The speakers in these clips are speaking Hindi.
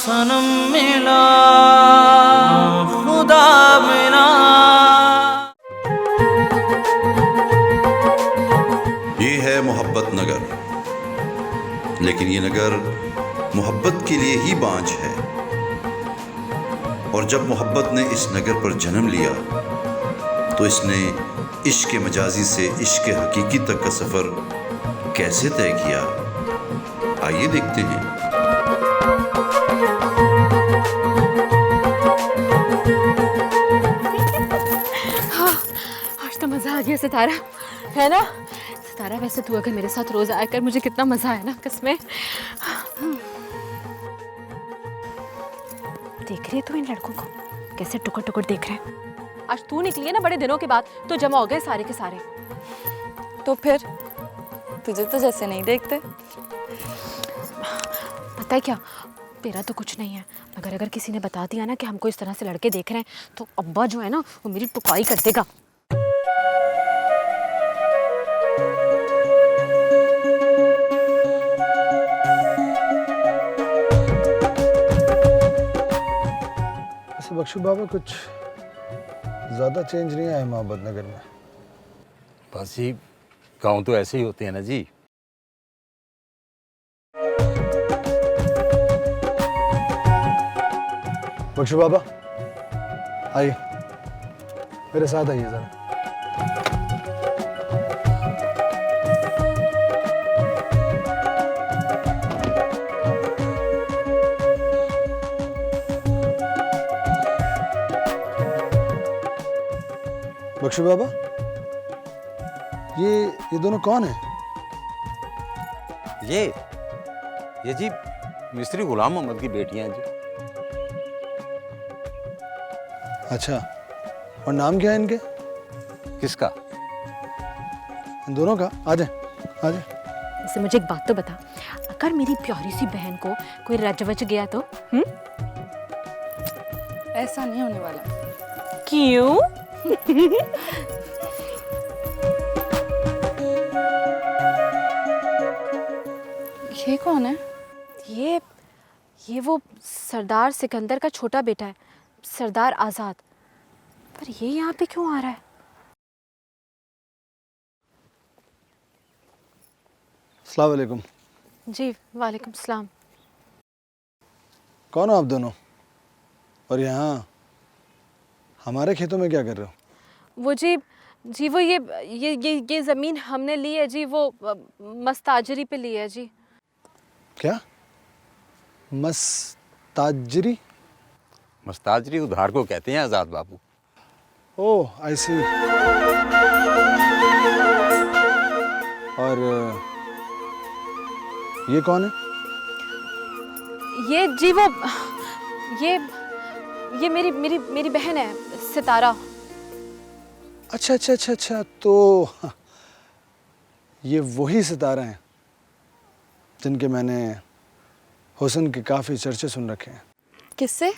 सनम मिला खुदा मिला। ये है मोहब्बत नगर, लेकिन ये नगर मोहब्बत के लिए ही बांझ है। और जब मोहब्बत ने इस नगर पर जन्म लिया तो इसने इश्क मजाजी से इश्क हकीकी तक का सफर कैसे तय किया, आइए देखते हैं। हाँ, आज तो मजा आ गया सितारा, है ना? सितारा, वैसे तू अगर मेरे साथ रोज आया कर, मुझे कितना मजा आया ना कसमें। देख रही है तू इन लड़कों को कैसे टुकड़ टुकड़ देख रहे हैं? आज तू निकली है ना बड़े दिनों के बाद, तो जमा हो गए सारे के सारे। तो फिर तुझे तो जैसे नहीं देखते। पता है क्या, तेरा तो कुछ नहीं है, मगर अगर किसी ने बता दिया ना कि हमको इस तरह से लड़के देख रहे हैं तो अब्बा जो है ना वो मेरी टुकाई कर देगा। ऐसे बख्शू बाबा कुछ ज़्यादा चेंज नहीं आया मोहब्बत नगर में। बस जी, गाँव तो ऐसे ही होते हैं ना जी। बख्शू बाबा आइए, मेरे साथ आइए ज़रा। बख्शू बाबा, ये दोनों कौन है? ये जी मिस्त्री गुलाम मोहम्मद की बेटियां हैं जी। अच्छा, और नाम क्या है इनके? किसका? इन दोनों का? आ जाए आ जाए। वैसे मुझे एक बात तो बता, अगर मेरी प्यारी सी बहन को कोई रजवच गया तो? ऐसा नहीं होने वाला। क्यों? ये कौन है? ये वो सरदार सिकंदर का छोटा बेटा है, सरदार आजाद। पर ये यहाँ पे क्यों आ रहा है? अस्सलाम वालेकुम। जी वालेकुम सलाम। कौन हो आप दोनों, और यहाँ हमारे खेतों में क्या कर रहे हो? वो जी वो ये ज़मीन हमने ली है जी, वो मस्ताजरी पे ली है जी। क्या मस्ताजरी? मस्ताजरी उधार को कहते हैं आज़ाद बाबू। ओह आई सी। और ये कौन है? ये जी वो ये मेरी बहन है सितारा। अच्छा अच्छा अच्छा अच्छा, तो ये वही सितारा हैं जिनके मैंने हुस्न के काफ़ी चर्चे सुन रखे हैं। किससे?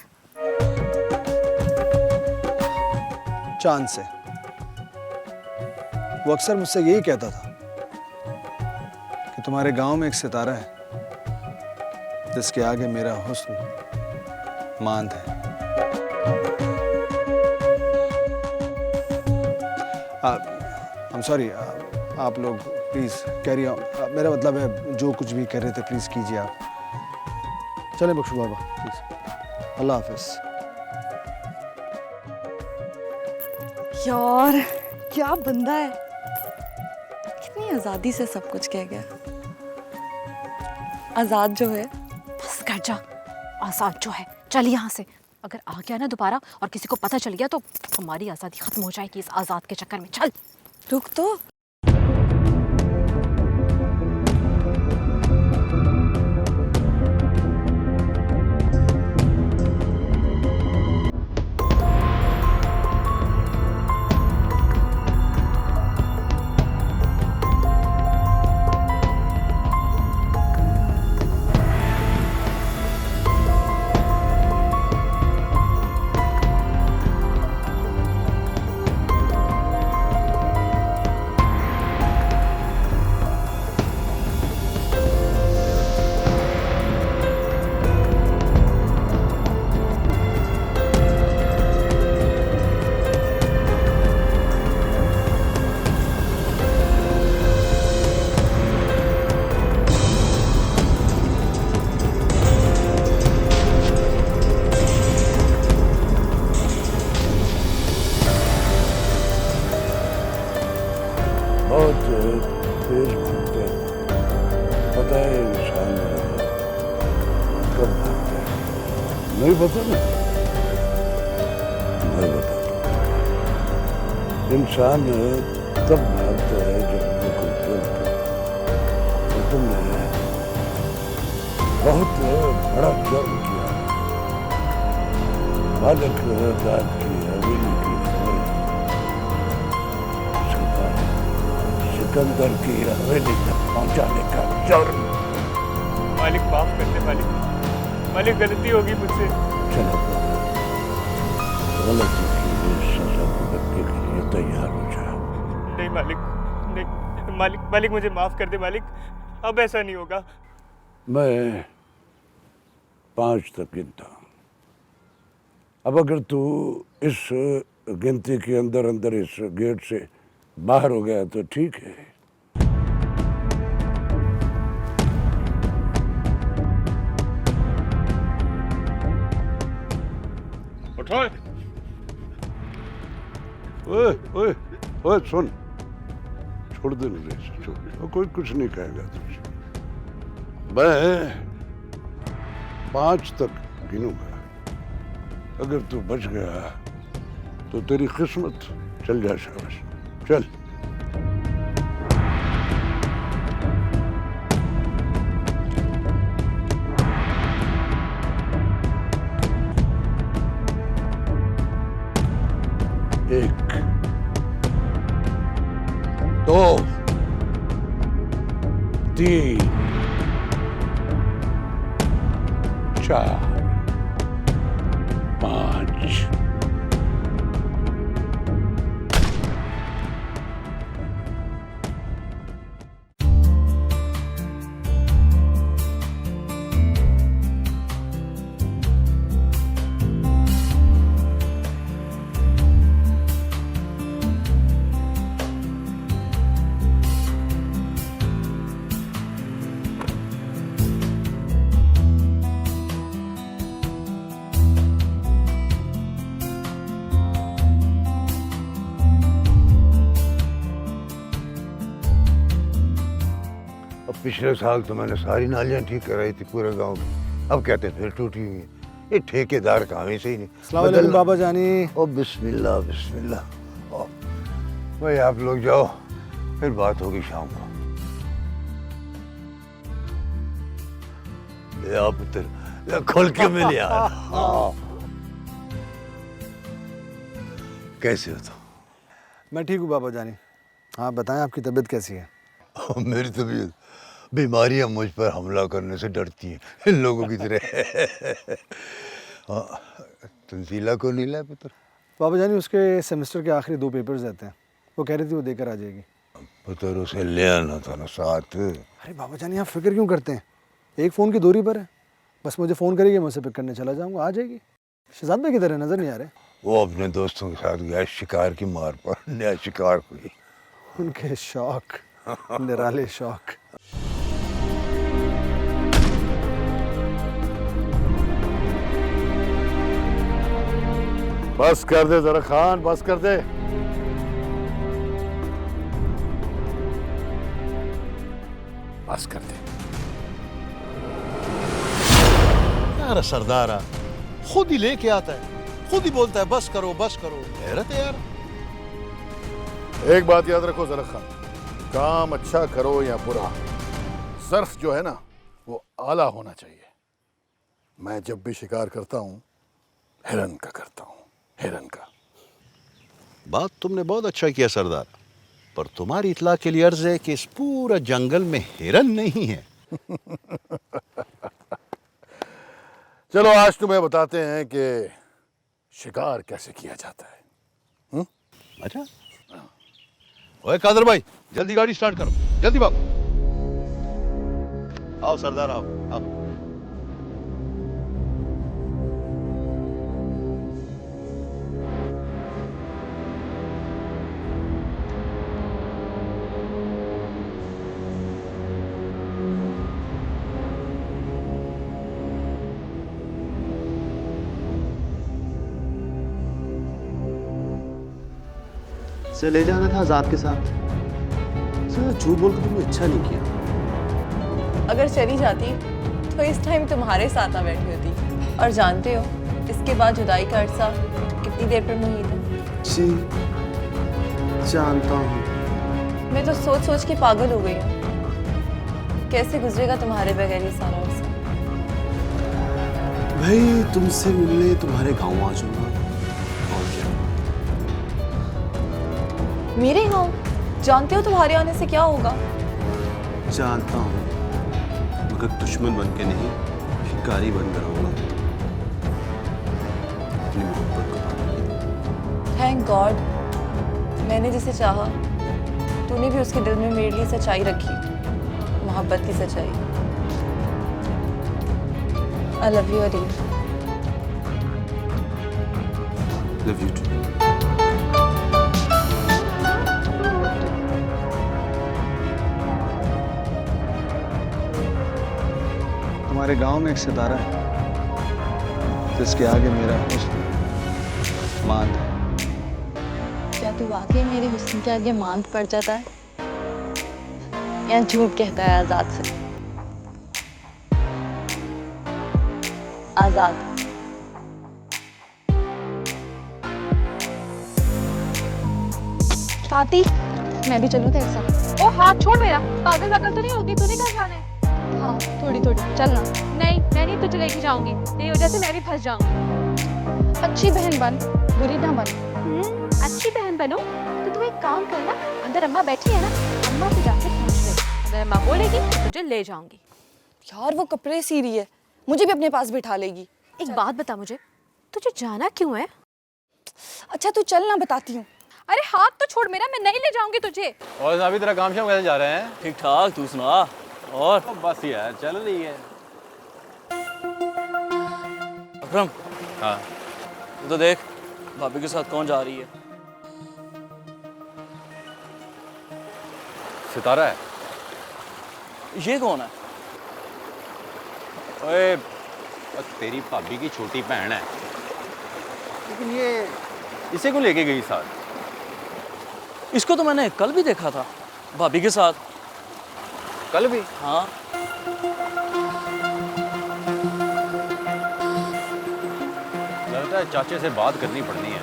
चांद से। वो अक्सर मुझसे यही कहता था कि तुम्हारे गांव में एक सितारा है जिसके आगे मेरा हुस्न मांद है। I'm sorry, आप लोग प्लीज़ कैरी ऑन। मेरा मतलब है जो कुछ भी कर रहे थे प्लीज़ कीजिए आप। चलें बख्शू बाबा प्लीज़, अल्लाह हाफिज़। यार क्या बंदा है, कितनी आज़ादी से सब कुछ कह गया। आज़ाद जो है। बस कर जा, आज़ाद जो है। चल यहाँ से, अगर आ गया ना दोबारा और किसी को पता चल गया तो हमारी आज़ादी खत्म हो जाएगी इस आज़ाद के चक्कर में। चल रुक तो। नहीं पता ना, मैं बताता हूँ। इंसान तब भागता है जब हमें कोई बोलता है। तो तुमने बहुत बड़ा जुर्म किया। मालिक दाद की हवेली की सिकंदर की हवेली तक पहुंचाने का जुर्म। मालिक माफ कर दे मालिक, मालिक गलती होगी मुझसे। चलो गलती की सजा भुगतने के लिए तैयार हो जाओ। नहीं मालिक, नहीं मालिक, मालिक मुझे माफ कर दे मालिक, अब ऐसा नहीं होगा। मैं 5 तक गिनता हूं। अब अगर तू इस गिनती के अंदर अंदर इस गेट से बाहर हो गया तो ठीक है। उठो। ओए ओए ओए सुन, छोड़ दे मुझे, छोड़ दे, कोई कुछ नहीं कहेगा तुझे। मैं 5 तक गिनूंगा। अगर तू बच गया तो तेरी किस्मत। चल जा शाबाश, चल। एक, 2, 3, 4, 5। पिछले साल तो मैंने सारी नालियां ठीक कराई थी पूरे गांव में। अब कहते हैं फिर टूटी हुई हैं। ये ठेकेदार काम ही सही नहीं। अस्सलाम वालेकुम बाबा जानी। ओ बिस्मिल्लाह बिस्मिल्लाह। ओ भाई आप लोग जाओ, फिर बात होगी शाम को। ले आओ पुत्र, ले खोल के मिल यार। कैसे हो तुम? मैं ठीक हूँ बाबा जानी। हाँ बताएं, आपकी तबीयत कैसी है? मेरी तबीयत, बीमारियां मुझ पर हमला करने से डरती हैं, इन लोगों की तरह। तंजीला को नहीं लाए पुत्र? बाबा जानी उसके सेमेस्टर के आखिरी 2 पेपर्स रहते हैं, वो कह रही थी वो देकर आ जाएगी। पुत्र उसे ले आना था ना साथ। अरे बाबा जानी आप फिक्र क्यों करते हैं, एक फ़ोन की दूरी पर है, बस मुझे फ़ोन करेगी, मैं उसे पिक करने चला जाऊँगा, आ जाएगी। शहजाद भाई की तरह नज़र नहीं आ रहे? वो अपने दोस्तों के साथ गया शिकार की मार पर, नया शिकार हुई। उनके शौक, निराले शौक। बस कर दे जरा खान, बस कर दे। बस कर दे यार। सरदारा खुद ही लेके आता है, खुद ही बोलता है बस करो बस करो। हैरत है यार। एक बात याद रखो जरा खान, काम अच्छा करो या बुरा, ज़र्फ जो है ना वो आला होना चाहिए। मैं जब भी शिकार करता हूँ हिरन का करता हूँ, हिरन का। बात तुमने बहुत अच्छा किया सरदार, पर तुम्हारी इत्तला के लिए अर्ज है कि इस पूरा जंगल में हिरन नहीं है। चलो आज तुम्हें बताते हैं कि शिकार कैसे किया जाता है। अच्छा, ओए कादर भाई जल्दी गाड़ी स्टार्ट करो, जल्दी भागो। आओ सरदार आओ आओ। से ले जाना था आजाद के साथ। सर झूठ बोल के तुमने अच्छा नहीं किया। अगर चली जाती तो इस टाइम तुम्हारे साथ ना बैठी होती। और जानते हो इसके बाद जुदाई का अरसा कितनी देर पर मुहीत है? जी जानता हूँ। मैं तो सोच सोच के पागल हो गई हूँ। कैसे गुजरेगा तुम्हारे बगैर ये सारा अरसा? भाई तुमसे मिलने तुम्हारे गांव आ जाऊंगा और क्या। मेरे गाँव? जानते हो तुम्हारे आने से क्या होगा? जानता हूँ, मगर दुश्मन बन के नहीं, शिकारी बनकर आऊंगा। अपनी मोहब्बत को पाने। थैंक गॉड, मैंने जिसे चाहा तूने भी उसके दिल में मेरे लिए सच्चाई रखी, मोहब्बत की सच्चाई। I love you Adeel. Love you too. हमारे गांव में एक सितारा है जिसके आगे मेरा हुस्न मांद है। क्या तू वाकई मेरे हुस्न के आगे मांद पड़ जाता है या झूठ कहता है आजाद से? आजाद स्वाति, मैं भी चलूं तेरे साथ? ओ हाथ छोड़ मेरा, पागल वागल तो नहीं होगी? तूने कहाँ जाना है? हाँ थोड़ी थोड़ी चलना। नहीं, मैं नहीं तुझे लेके जाऊंगी, तेरी वजह से मैं भी फंस जाऊंगी। अच्छी बहन बन, बुरी ना बन। अच्छी बहन बनो तो तू एक काम करना, अंदर अम्मा बैठी है ना, अम्मा से जाके पूछ ले, अगर अम्मा बोलेगी तो तुझे ले जाऊंगी। यार वो कपड़े सी रही है, मुझे भी अपने पास बिठा लेगी। एक बात बता मुझे, तुझे जाना क्यों है? अच्छा तू चल ना, बताती हूँ। अरे हाथ तो छोड़ मेरा, मैं नहीं ले जाऊंगी तुझे। और अभी तेरा काम शाम कैसे जा रहे हैं? ठीक ठाक, तू सुना? और बस यार चल रही है। अकरम, हाँ तू तो देख भाभी के साथ कौन जा रही है। सितारा है। ये कौन है? ओए तेरी भाभी की छोटी बहन है, लेकिन ये इसे को लेके गई साथ। इसको तो मैंने कल भी देखा था भाभी के साथ। कल भी? हाँ। लगता है चाचे से बात करनी पड़नी है।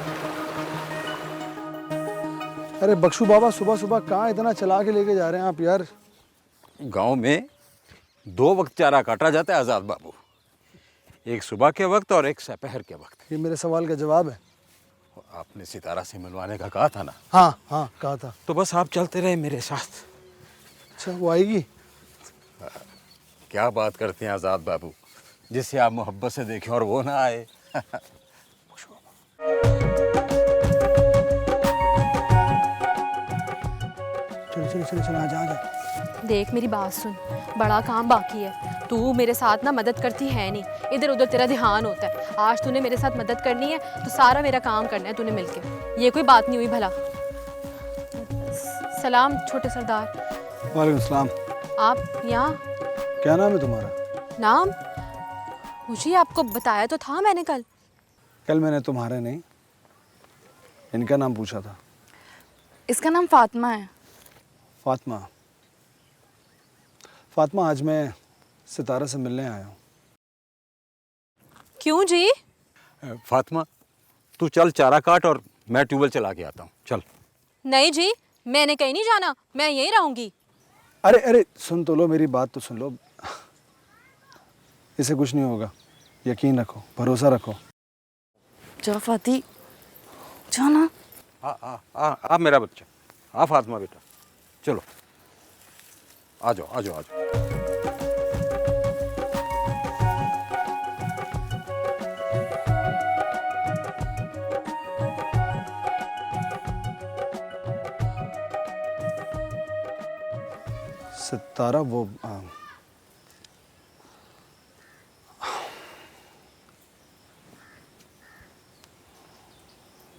अरे बख्शू बाबा, सुबह सुबह कहाँ इतना चला के लेके जा रहे हैं आप यार? गांव में 2 वक्त चारा काटा जाता है आजाद बाबू, एक सुबह के वक्त और एक दोपहर के वक्त। ये मेरे सवाल का जवाब है। आपने सितारा से मिलवाने का कहा था ना? हाँ हाँ कहा था। तो बस आप चलते रहे मेरे साथ। अच्छा वो आएगी? क्या बात करते हैं आजाद बाबू, जिससे आप मोहब्बत से देखें और वो ना आए। चलो चलो चलो चलो, आजा आजा। देख मेरी बात सुन, बड़ा काम बाकी है। तू मेरे साथ ना मदद करती है नहीं, इधर उधर तेरा ध्यान होता है। आज तूने मेरे साथ मदद करनी है तो सारा मेरा काम करना है तूने मिलके। ये कोई बात नहीं हुई भला। सलाम छोटे सरदार। वालेकुम सलाम। आप यहाँ? क्या नाम है तुम्हारा? नाम मुझे आपको बताया तो था मैंने कल। कल मैंने तुम्हारा नहीं, इनका नाम पूछा था। इसका नाम फातिमा है। फातिमा? फातिमा, आज मैं सितारा से मिलने आया हूँ। क्यों जी? फातिमा तू चल चारा काट और मैं ट्यूबवेल चला के आता हूँ। चल। नहीं जी, मैंने कहीं नहीं जाना, मैं यहीं रहूंगी। अरे अरे सुन तो लो, मेरी बात तो सुन लो। इसे कुछ नहीं होगा, यकीन रखो, भरोसा रखो। जा फाती, जा ना। आ मेरा बच्चा, आ फातिमा बेटा, चलो आ जाओ आ जाओ आ जाओ। सितारा वो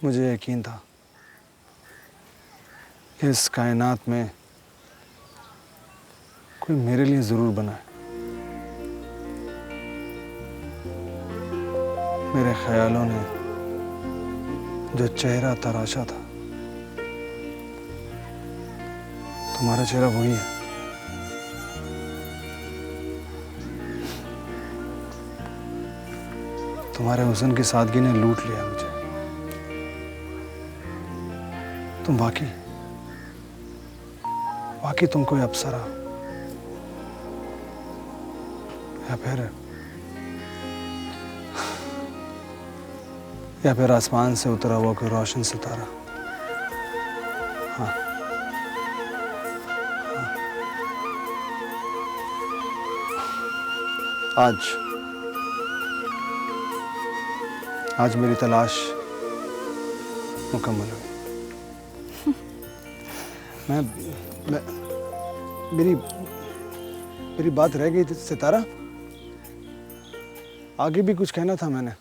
मुझे यकीन था कि इस कायनात में कोई मेरे लिए जरूर बना है। मेरे ख्यालों ने जो चेहरा तराशा था, तुम्हारा चेहरा वही है। तुम्हारे हुस्न की सादगी ने लूट लिया मुझे। तुम वाकई वाकई तुम कोई अप्सरा या फिर आसमान से उतरा हुआ कोई रोशन सितारा। हाँ, आज मेरी तलाश मुकम्मल हुई। मैं मेरी बात रह गई थी सितारा, आगे भी कुछ कहना था मैंने।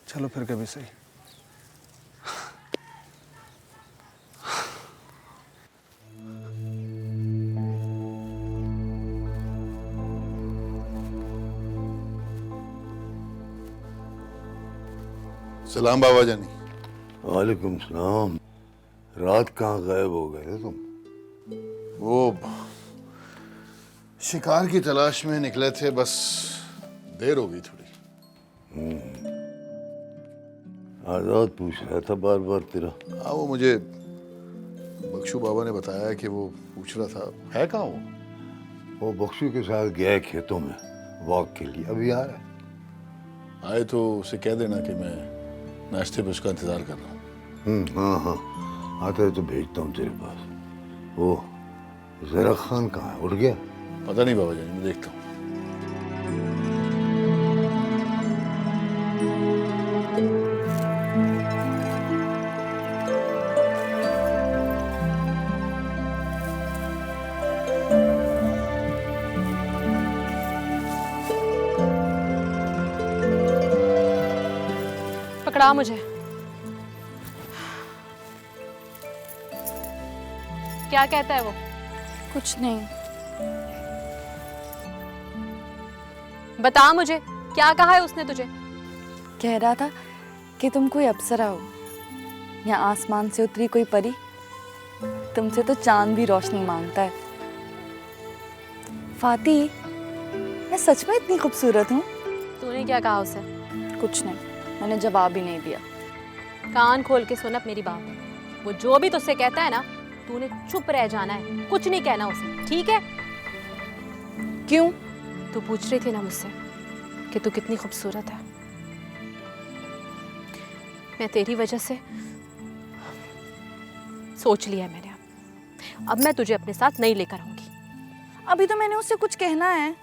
चलो फिर कभी सही। सलाम बाबा जानी। वालेकुम सलाम। रात कहाँ गायब हो गए थे तुम? वो शिकार की तलाश में निकले थे, बस देर हो गई थोड़ी। आजाद पूछ रहा था बार बार तेरा। हाँ, वो मुझे बख्शू बाबा ने बताया कि वो पूछ रहा था है कहाँ वो। वो बख्शू के साथ गया है खेतों में वॉक के लिए, अभी आ रहा है। आए तो उसे कह देना कि मैं नाश्ते पे उसका इंतजार कर रहा हूँ। हाँ हाँ, आता है तो भेजता हूँ तेरे पास। वो जरा खान कहाँ है, उठ गया? पता नहीं बाबा जानी, मैं देखता हूँ। पकड़ा मुझे। क्या कहता है वो? कुछ नहीं। बता मुझे, क्या कहा है उसने तुझे? कह रहा था कि तुम कोई अप्सरा हो या आसमान से उतरी कोई परी। तुमसे तो चांद भी रोशनी मांगता है। फाती, मैं सच में इतनी खूबसूरत हूँ? तूने क्या कहा उसे? कुछ नहीं, मैंने जवाब ही नहीं दिया। कान खोल के सुन अब मेरी बात। वो जो भी तुझसे कहता है ना, तूने चुप रह जाना है, कुछ नहीं कहना उसे, ठीक है? क्यों? तू पूछ रही थी ना मुझसे कि तू कितनी खूबसूरत है। मैं तेरी वजह से सोच लिया मैंने। अब मैं तुझे अपने साथ नहीं लेकर आऊंगी। अभी तो मैंने उससे कुछ कहना है।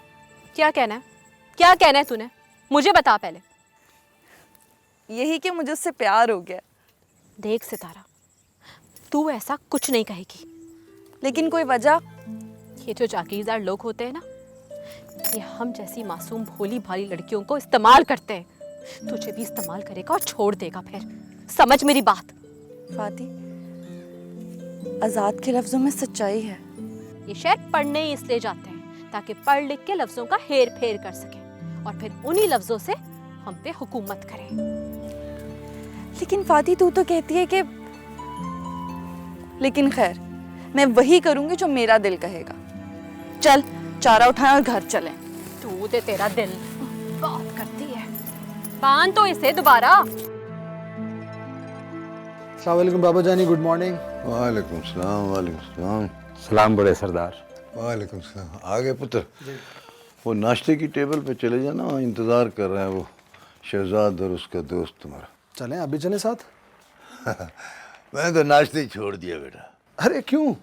क्या कहना है? क्या कहना है तूने? मुझे बता पहले। यही कि मुझे उससे प्यार हो गया। देख सितारा, तू ऐसा कुछ नहीं कहेगी। लेकिन कोई वजह? ये जो जागीरदार लोग होते हैं ना, ये हम जैसी मासूम भोली भाली लड़कियों को इस्तेमाल करते हैं। तुझे भी इस्तेमाल करेगा और छोड़ देगा फिर। समझ मेरी बात। फाती, आजाद के लफ्जों में सच्चाई है। ये शायद पढ़ने ही इसलिए जाते हैं ताकि पढ़ लिख के लफ्जों का हेर फेर कर सके और फिर उन्हीं लफ्जों से हम पे हुकूमत करें। लेकिन फाती, तू तो कहती है कि... लेकिन खैर, मैं वही करूंगी जो मेरा दिल कहेगा। चल, चारा उठाएं और घर चलें। तू ते तेरा दिल बात करती है। बांध तो इसे दोबारा। अस्सलाम वालेकुम बाबा जानी, गुड मॉर्निंग। वालेकुम सलाम। वालेकुम सलाम। सलाम बड़े सरदार। वालेकुम सलाम। आ गए पुत्र? वो नाश्ते की टेबल पे चले जाना, वहाँ इंतजार कर रहे हैं वो शहजाद और उसका दोस्त तुम्हारा। चलें, अभी चलें साथ? मैं तो नाश्ते ही छोड़ दिया बेटा। अरे क्यों?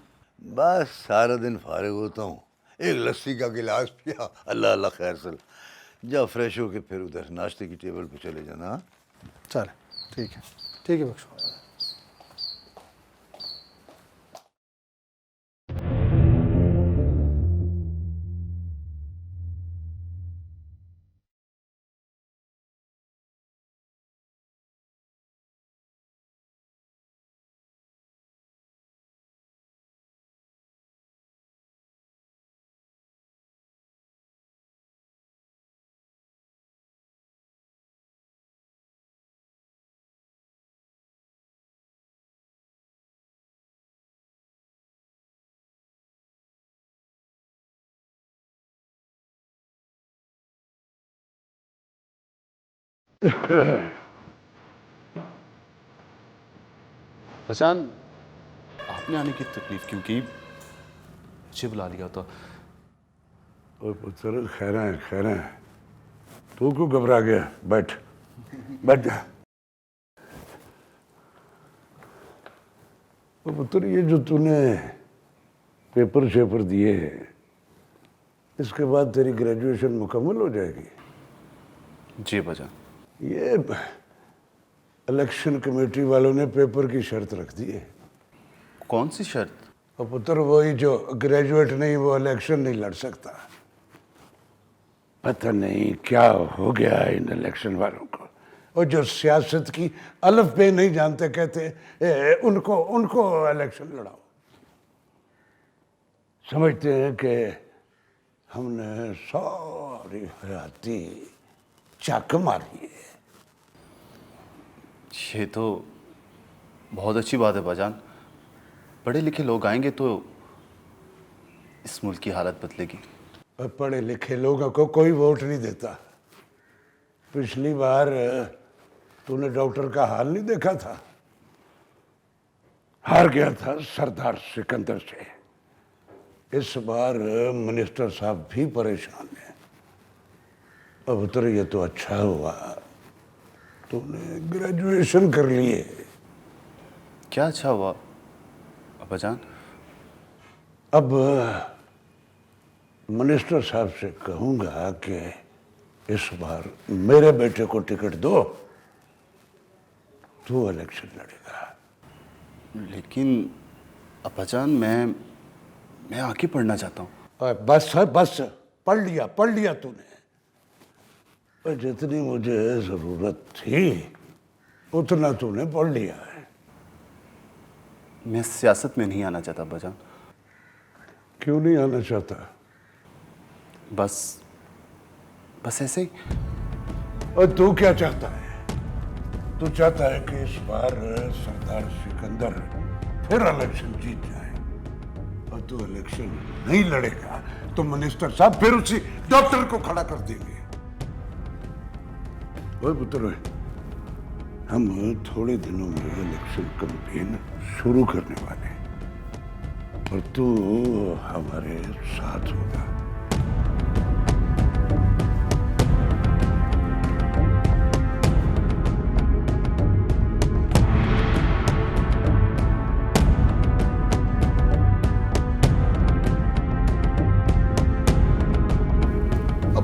बस सारा दिन फारिग होता हूँ, एक लस्सी का गिलास पिया, अल्लाह अल्लाह खैर सल। जा फ्रेश होके फिर उधर नाश्ते की टेबल पे चले जाना। हाँ? चल, ठीक है बख्शू। पहचान आपने आने की तकलीफ क्यों की? मुझे बुला लिया तो। और पुत्र खैर है तू क्यों घबरा गया? बैठ बैठ जा। और पुत्र ये जो तूने पेपर शेपर दिए हैं, इसके बाद तेरी ग्रेजुएशन मुकम्मल हो जाएगी। जी बजान। ये इलेक्शन कमेटी वालों ने पेपर की शर्त रख दी है। कौन सी शर्त? और पुत्र वही जो ग्रेजुएट नहीं वो इलेक्शन नहीं लड़ सकता। पता नहीं क्या हो गया इन इलेक्शन वालों को। और जो सियासत की अलफ बे नहीं जानते कहते उनको इलेक्शन लड़ाओ। समझते हैं कि हमने सारी हयाती चाक मारी है। ये तो बहुत अच्छी बात है भाईजान। पढ़े लिखे लोग आएंगे तो इस मुल्क की हालत बदलेगी। और पढ़े लिखे लोगों को कोई वोट नहीं देता। पिछली बार तूने डॉक्टर का हाल नहीं देखा था, हार गया था सरदार सिकंदर से। इस बार मिनिस्टर साहब भी परेशान हैं। अब उतर ये तो अच्छा हुआ तूने ग्रेजुएशन कर लिए। क्या अच्छा हुआ अब्बाजान? अब मिनिस्टर साहब से कहूंगा कि इस बार मेरे बेटे को टिकट दो, तू इलेक्शन लड़ेगा। लेकिन अब्बाजान मैं आगे पढ़ना चाहता हूँ। बस पढ़ लिया तूने। पर जितनी मुझे जरूरत थी उतना तूने पढ़ लिया है। मैं सियासत में नहीं आना चाहता अब्बाजान। क्यों नहीं आना चाहता? बस ऐसे ही। और तू क्या चाहता है? तू चाहता है कि इस बार सरदार सिकंदर फिर इलेक्शन जीत जाए। और तू इलेक्शन नहीं लड़ेगा तो मिनिस्टर साहब फिर उसी डॉक्टर को खड़ा कर देंगे। ओए पुत्र, हम थोड़े दिनों में इलेक्शन कैंपेन शुरू करने वाले हैं और तू हमारे साथ होगा।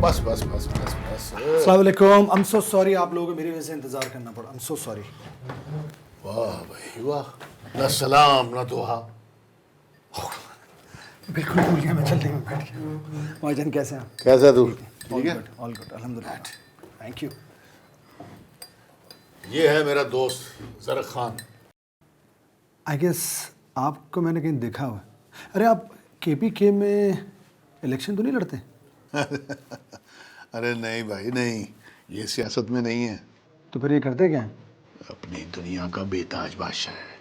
बस अस्सलाम वालेकुम। आई एम सो सॉरी, आप लोगों को मेरी वजह से इंतजार करना पड़ा। I am so sorry. वाह भाई वाह, न सलाम न दुआ। बिल्कुल भूल गया मैं, जल्दी में बैठ गया। भाईजान कैसे हैं? कैसा तू? ठीक है, ऑल गुड अल्हम्दुलिल्लाह। Thank you. ये है मेरा दोस्त ज़रक खान। आई गेस आपको मैंने कहीं देखा हुआ। अरे आप केपीके में इलेक्शन तो नहीं लड़ते? अरे नहीं भाई नहीं, ये सियासत में नहीं है। तो फिर ये करते क्या हैं? अपनी दुनिया का बेताज बादशाह है।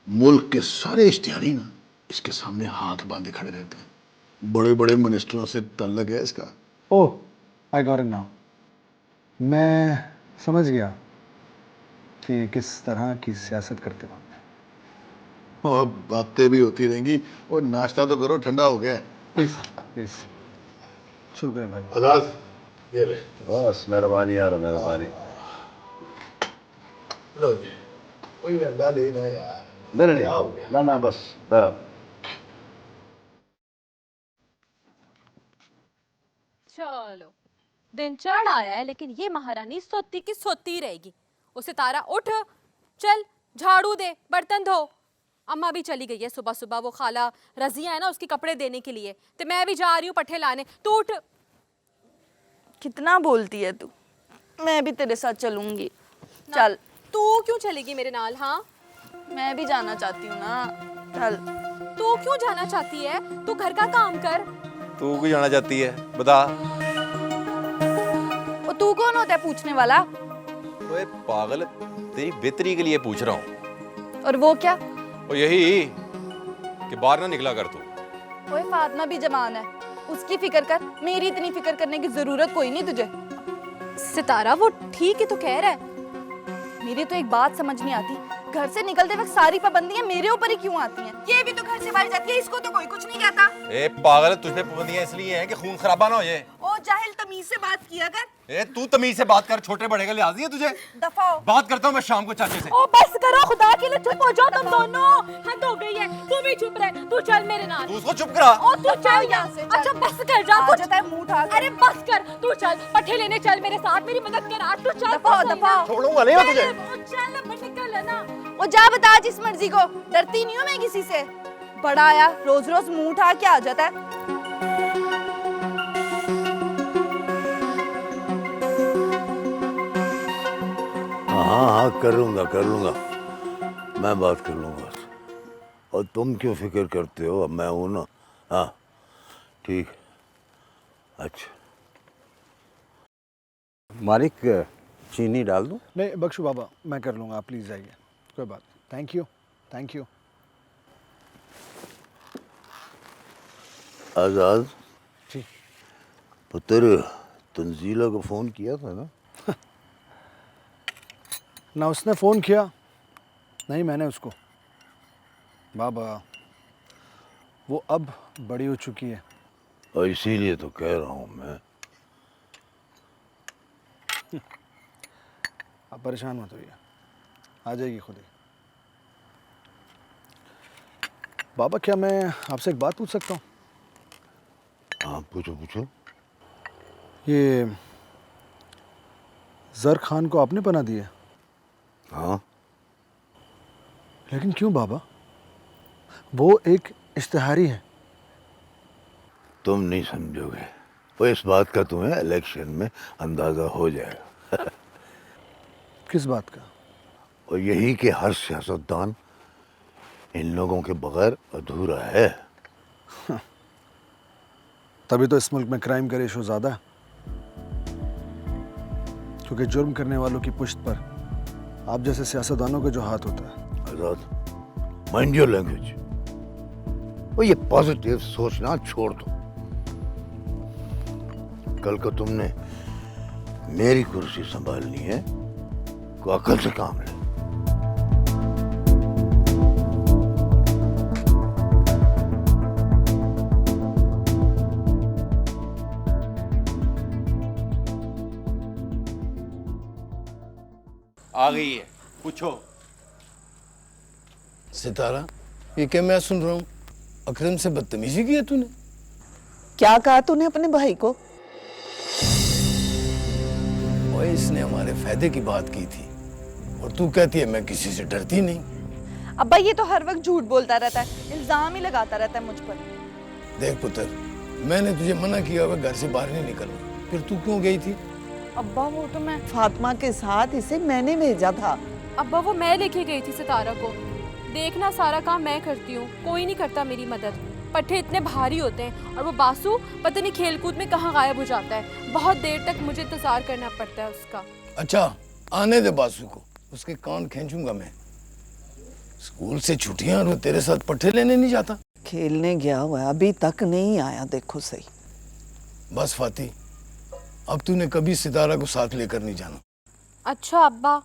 मुल्क के सारे इश्तिहारी ना इसके सामने हाथ बांधे खड़े रहते हैं। बड़े बड़े मिनिस्टरों से तल्लक है इसका। ओह आई गॉट इट नाउ। मैं समझ गया कि किस तरह की सियासत करते हो। और बातें भी होती रहेंगी। और नाश्ता तो करो, ठंडा हो गया है। Please please. शुक्र है भाई। आजाद ये ले। बस मेहरबानी यार, मेहरबानी। लो जी, कोई अल्लाह लेना यार। नहीं ना बस। चलो दिन चढ़ आया है, लेकिन ये महारानी सोती की सोती रहेगी। उसे तारा उठ, चल झाड़ू दे, बर्तन धो। अम्मा भी चली गई है सुबह सुबह, वो खाला रजिया है ना उसके कपड़े देने के लिए। तो मैं भी जा रही हूँ पट्ठे लाने, तू उठ। कितना बोलती है तू? मैं भी तेरे साथ चलूंगी। चल। तू क्यों चलेगी मेरे नाल? हाँ मैं भी जाना चाहती हूँ ना। चल। तू क्यों जाना चाहती है? तू घर का काम कर। तू क्यों जाना चाहती है बता? और तू कौन होता है पूछने वाला? ओए पागल, तेरी बेहतरी के लिए पूछ रहा हूँ। और वो क्या? और यही कि बाहर ना निकला कर तू। ओए फातिमा भी जवान है, उसकी फिक्र कर। मेरी इतनी फिक्र करने की जरूरत कोई नहीं तुझे। सितारा वो ठीक ही तो कह रहा है। मेरी तो एक बात समझ नहीं आती, घर से निकलते वक्त सारी पाबंदियां मेरे ऊपर ही क्यों आती हैं? ये भी तो घर से बाहर जाती है, इसको तो कोई कुछ नहीं कहता। ए पागल, तुझ पे पाबंदियां इसलिए हैं कि खून खराबा ना हो जाए। ओ जाहिल, तमीज से बात किया कर। ए तू तमीज से बात कर, छोटे बड़े का लिहाज नहीं है तुझे। दफा हो। बात करता हूँ मैं शाम को चाचे से। ओ बस करो, खुदा के लिए चुप हो जाओ तुम दोनों। हद हो गई है, तू भी चुप रह। तू चल मेरे नाल। तू उसको चुप करा। ओ तू चल यहाँ से। अच्छा बस कर जा, कुछ जाता है मुंह उठा के। अरे बस कर, तू चल पट्टे लेने चल मेरे साथ, मेरी मदद कर। आज तू चल। दफा छोड़ूंगा नहीं मैं तुझे। चल अब निकल है ना। वो जा बता जिस मर्जी को, डरती नहीं हूँ मैं किसी से। बड़ा आया रोज रोज मुंह उठा के आ जाता है। हाँ, कर लूँगा। मैं बात कर लूँगा। और तुम क्यों फिक्र करते हो, अब मैं हूँ ना। हाँ ठीक। अच्छा मालिक, चीनी डाल दूँ? नहीं बख्शू बाबा, मैं कर लूँगा, आप प्लीज़ जाइए, कोई बात। Thank you. आज़ाद जी। पुत्र, तंजीला को फ़ोन किया था ना? ना उसने फ़ोन किया, नहीं मैंने उसको। बाबा वो अब बड़ी हो चुकी है। और इसीलिए तो कह रहा हूँ मैं। आप परेशान मत होइए, आ जाएगी खुद ही। बाबा क्या मैं आपसे एक बात पूछ सकता हूँ? हाँ पूछो। ये ज़र खान को आपने पनाह दी है? हाँ। लेकिन क्यों बाबा? वो एक इश्तिहारी है। तुम नहीं समझोगे, वो इस बात का तुम्हें इलेक्शन में अंदाज़ा हो जाएगा। किस बात का? और यही कि हर सियासतदान इन लोगों के बगैर अधूरा है। तभी तो इस मुल्क में क्राइम का रेशो ज़्यादा है, क्योंकि जुर्म करने वालों की पुश्त पर आप जैसे सियासतदानों का जो हाथ होता है। आज़ाद, माइंड योर लैंग्वेज। वो ये पॉजिटिव सोचना छोड़ दो। कल को तुमने मेरी कुर्सी संभालनी है, को अकल से काम ले। आ गई है, पूछो। सितारा, ये क्या मैं सुन रहा हूँ? अकरम से बदतमीजी की है तूने? क्या कहा तूने अपने भाई को? ओए, इसने हमारे फायदे की बात की थी और तू कहती है मैं किसी से डरती नहीं। अब्बा ये तो हर वक्त झूठ बोलता रहता है, इल्जाम ही लगाता रहता है मुझ पर। देख पुत्र, मैंने तुझे मना किया हुआ घर से बाहर नहीं निकलना, फिर तू क्यों गई थी? अब्बा वो तो मैं फातिमा के साथ इसे मैंने भेजा था। अब्बा वो मैं लेके गई थी सितारा को। देखना सारा काम मैं करती हूँ, कोई नहीं करता मेरी मदद। पट्टे इतने भारी होते हैं और वो बासु पता नहीं खेलकूद में कहाँ गायब हो जाता है। बहुत देर तक मुझे इंतजार करना पड़ता है उसका। अच्छा आने दे बासु को, उसके कान खींचूंगा मैं। स्कूल से छुट्टियां और वो तेरे साथ पट्टे लेने नहीं जाता। खेलने गया हुआ, अभी तक नहीं आया, देखो सही। बस फाती, अब तूने कभी सितारा को साथ लेकर नहीं जाना। अच्छा अब्बा।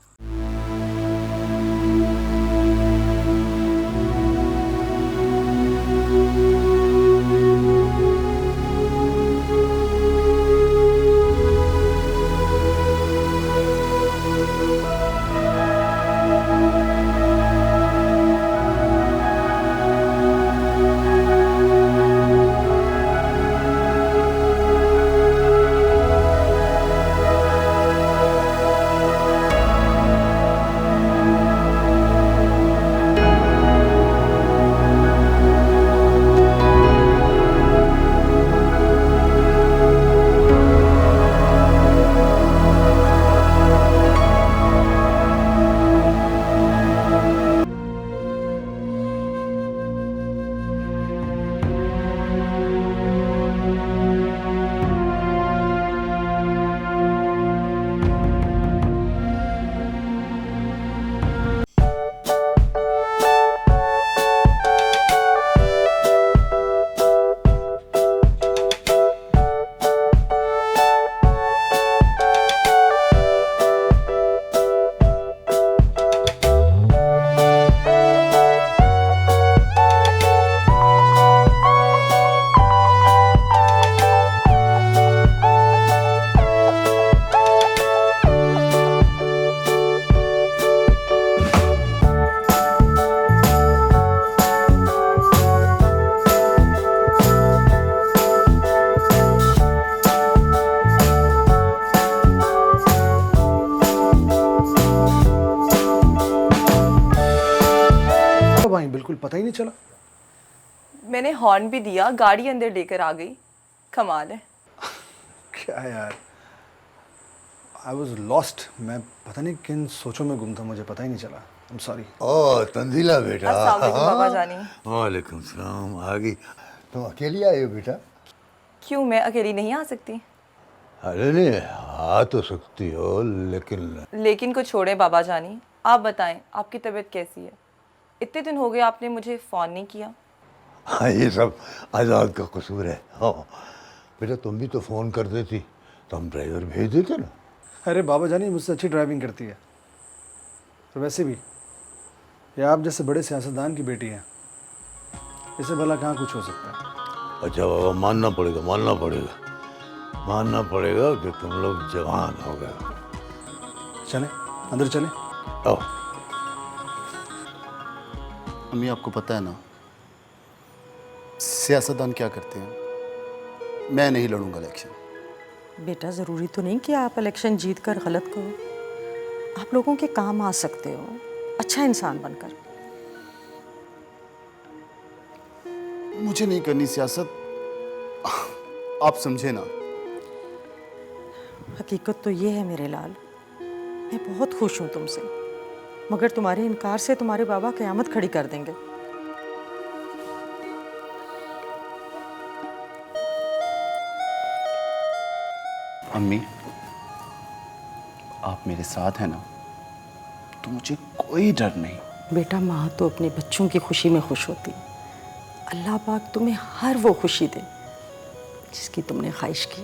बिल्कुल पता ही नहीं चला। मैंने हॉर्न भी दिया, गाड़ी अंदर लेकर आ गई। कमाल है। क्या यार, आई वॉज लॉस्ट। मैं पता नहीं किन सोचों में गुम था, मुझे पता ही नहीं चला। I am sorry. ओ तंजीला बेटा। अस्सलाम वालेकुम बाबा जानी। वालेकुम सलाम। आ गई? तुम अकेली आई हो बेटा? क्यों, मैं अकेली नहीं आ सकती? अरे नहीं, आ तो सकती हो लेकिन को छोड़े बाबा जानी, आप बताएं आपकी तबीयत कैसी है? इतने दिन हो गए आपने मुझे फ़ोन नहीं किया। हाँ, ये सब आज़ाद का कसूर है। हाँ बेटा, तुम भी तो फ़ोन कर देती तो हम ड्राइवर भेज देते ना। अरे बाबा जानी मुझसे अच्छी ड्राइविंग करती है। और वैसे भी ये आप जैसे बड़े सियासतदान की बेटी हैं, इससे भला कहाँ कुछ हो सकता है। अच्छा बाबा, मानना पड़ेगा, मानना पड़ेगा, मानना पड़ेगा कि तुम लोग जवान हो गए। चले अंदर चले। आओ। अम्मी, आपको पता है ना सियासतदान क्या करते हैं? मैं नहीं लड़ूंगा इलेक्शन। बेटा, ज़रूरी तो नहीं कि आप इलेक्शन जीत कर गलत करो। आप लोगों के काम आ सकते हो अच्छा इंसान बनकर। मुझे नहीं करनी सियासत, आप समझे ना। हकीकत तो ये है मेरे लाल, मैं बहुत खुश हूँ तुमसे, मगर तुम्हारे इनकार से तुम्हारे बाबा क़यामत खड़ी कर देंगे। अम्मी, आप मेरे साथ हैं ना, तो मुझे कोई डर नहीं। बेटा, माँ तो अपने बच्चों की खुशी में खुश होती। अल्लाह पाक तुम्हें हर वो खुशी दे जिसकी तुमने ख्वाहिश की।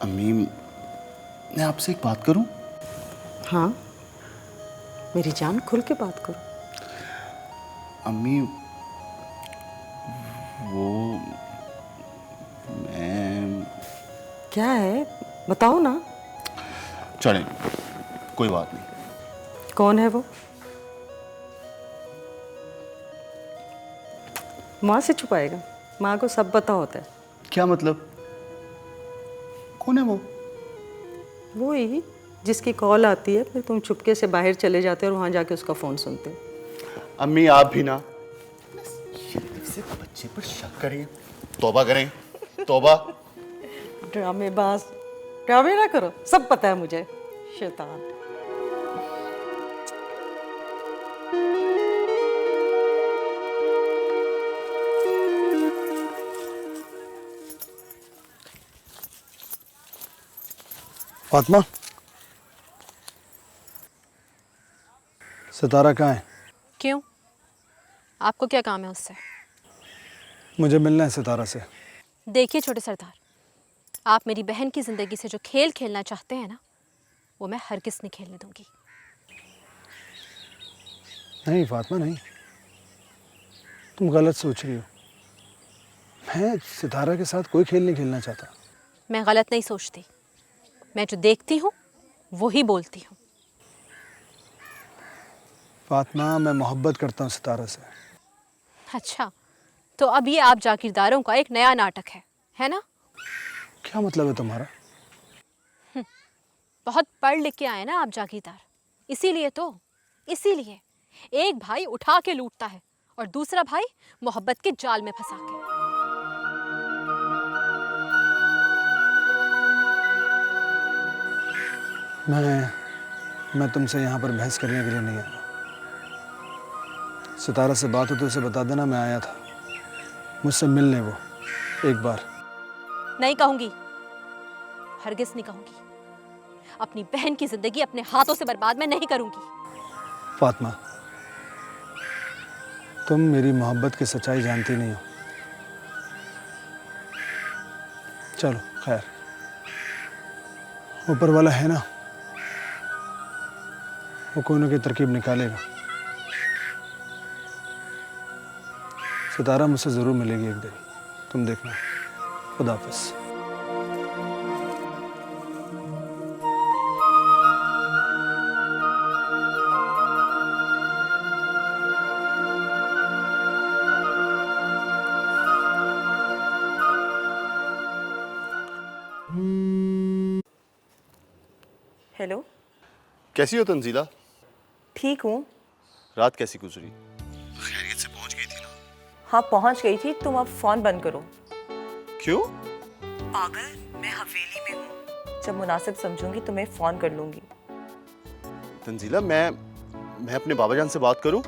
अम्मी, मैं आपसे एक बात करूं? हाँ, मेरी जान, खुल के बात करो। अम्मी, वो मैं... क्या है, बताओ ना। चलें, कोई बात नहीं। कौन है वो? माँ से छुपाएगा? माँ को सब पता होता है। क्या मतलब? कौन है वो? वो ही जिसकी कॉल आती है, फिर तुम चुपके से बाहर चले जाते हो और वहाँ जाके उसका फ़ोन सुनते हो। अम्मी, आप भी ना से बच्चे पर शक करें। तौबा करें, तौबा। ड्रामेबाज, ड्रामे ना करो, सब पता है मुझे, शैतान। फातिमा, सितारा कहाँ है? क्यों, आपको क्या काम है उससे? मुझे मिलना है सितारा से। देखिए छोटे सरदार, आप मेरी बहन की ज़िंदगी से जो खेल खेलना चाहते हैं ना, वो मैं हरगिज़ नहीं खेलने दूंगी। नहीं फातिमा, नहीं, तुम गलत सोच रही हो। मैं सितारा के साथ कोई खेल नहीं खेलना चाहता। मैं गलत नहीं सोचती, मैं जो देखती हूँ वही बोलती हूँ। फातिमा, मैं मोहब्बत करता हूँ सितारा से। अच्छा, तो अब ये आप जागीरदारों का एक नया नाटक है ना? क्या मतलब है तुम्हारा? बहुत पढ़ लिख के आए ना आप जागीरदार, इसीलिए एक भाई उठा के लूटता है और दूसरा भाई मोहब्बत के जाल में फंसा के। मैं तुमसे यहाँ पर बहस करने के लिए नहीं आया। सितारा से बात हो तो उसे बता देना मैं आया था, मुझसे मिलने वो एक बार। नहीं कहूंगी, हरगिज़ नहीं कहूंगी। अपनी बहन की जिंदगी अपने हाथों से बर्बाद मैं नहीं करूंगी। फातिमा, तुम मेरी मोहब्बत की सच्चाई जानती नहीं हो। चलो खैर, ऊपर वाला है ना, वो कोई ना कोई तरकीब निकालेगा। सितारा मुझसे ज़रूर मिलेगी एक दिन, तुम देखना। खुदा हाफ़िज़। हेलो, कैसी हो तंजीला? ठीक हूँ। रात कैसी गुजरी? खैरियत से पहुंच गई थी ना? हाँ पहुंच गई थी। तुम अब फोन बंद करो। क्यों? पागल, मैं हवेली में हूँ। जब मुनासिब समझूंगी तुम्हें फोन कर लूंगी। तंजीला, मैं अपने बाबा जान से बात करूं?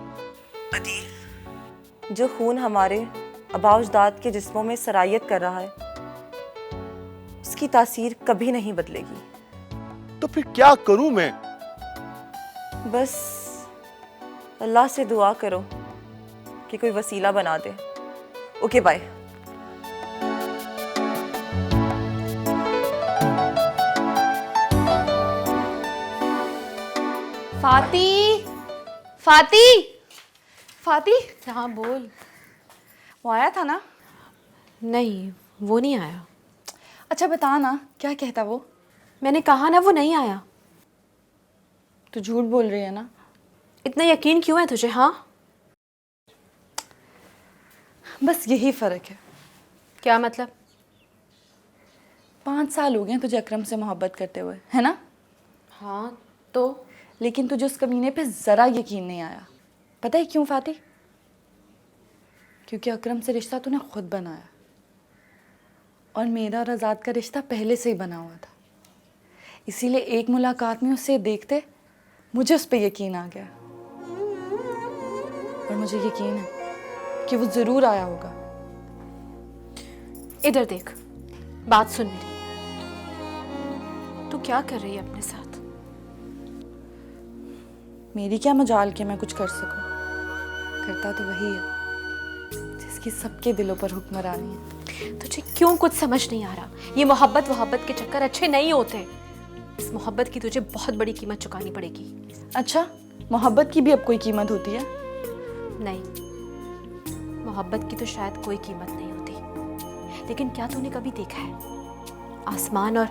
अदील, जो खून हमारे आबाउजदाद के जिस्मों में सरायत कर रहा है, उसकी तासीर कभी नहीं बदलेगी। तो फिर क्या करूं मैं? बस अल्लाह से दुआ करो कि कोई वसीला बना दे। Okay bye. फाती, फाती, फाती। हाँ बोल। वो आया था ना? नहीं, वो नहीं आया। अच्छा बता ना, क्या कहता वो? मैंने कहा ना वो नहीं आया। तू झूठ बोल रही है ना? इतना यकीन क्यों है तुझे? हाँ बस यही फ़र्क है। क्या मतलब? 5 साल हो गए तुझे अकरम से मोहब्बत करते हुए, है ना? हाँ तो? लेकिन तुझे उस कमीने पे ज़रा यकीन नहीं आया। पता है क्यों फाती? क्योंकि अकरम से रिश्ता तूने खुद बनाया और मेरा और आज़ाद का रिश्ता पहले से ही बना हुआ था। इसीलिए एक मुलाकात में उसे देखते मुझे उस पर यकीन आ गया और मुझे यकीन है कि वो ज़रूर आया होगा। इधर देख, बात सुन मेरी। तू क्या कर रही है अपने साथ? मेरी क्या मजाल कि मैं कुछ कर सकूं? करता तो वही है जिसकी सबके दिलों पर हुक्मरानी है। तुझे क्यों कुछ समझ नहीं आ रहा? ये मोहब्बत के चक्कर अच्छे नहीं होते। इस मोहब्बत की तुझे बहुत बड़ी कीमत चुकानी पड़ेगी। अच्छा, मोहब्बत की भी अब कोई कीमत होती है? नहीं, मोहब्बत की तो शायद कोई कीमत नहीं होती। लेकिन क्या तूने कभी देखा है आसमान और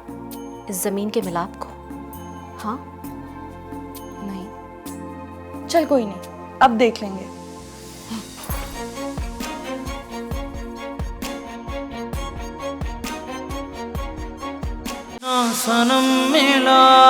इस जमीन के मिलाप को? हाँ? नहीं। चल कोई नहीं, अब देख लेंगे। सनम मिला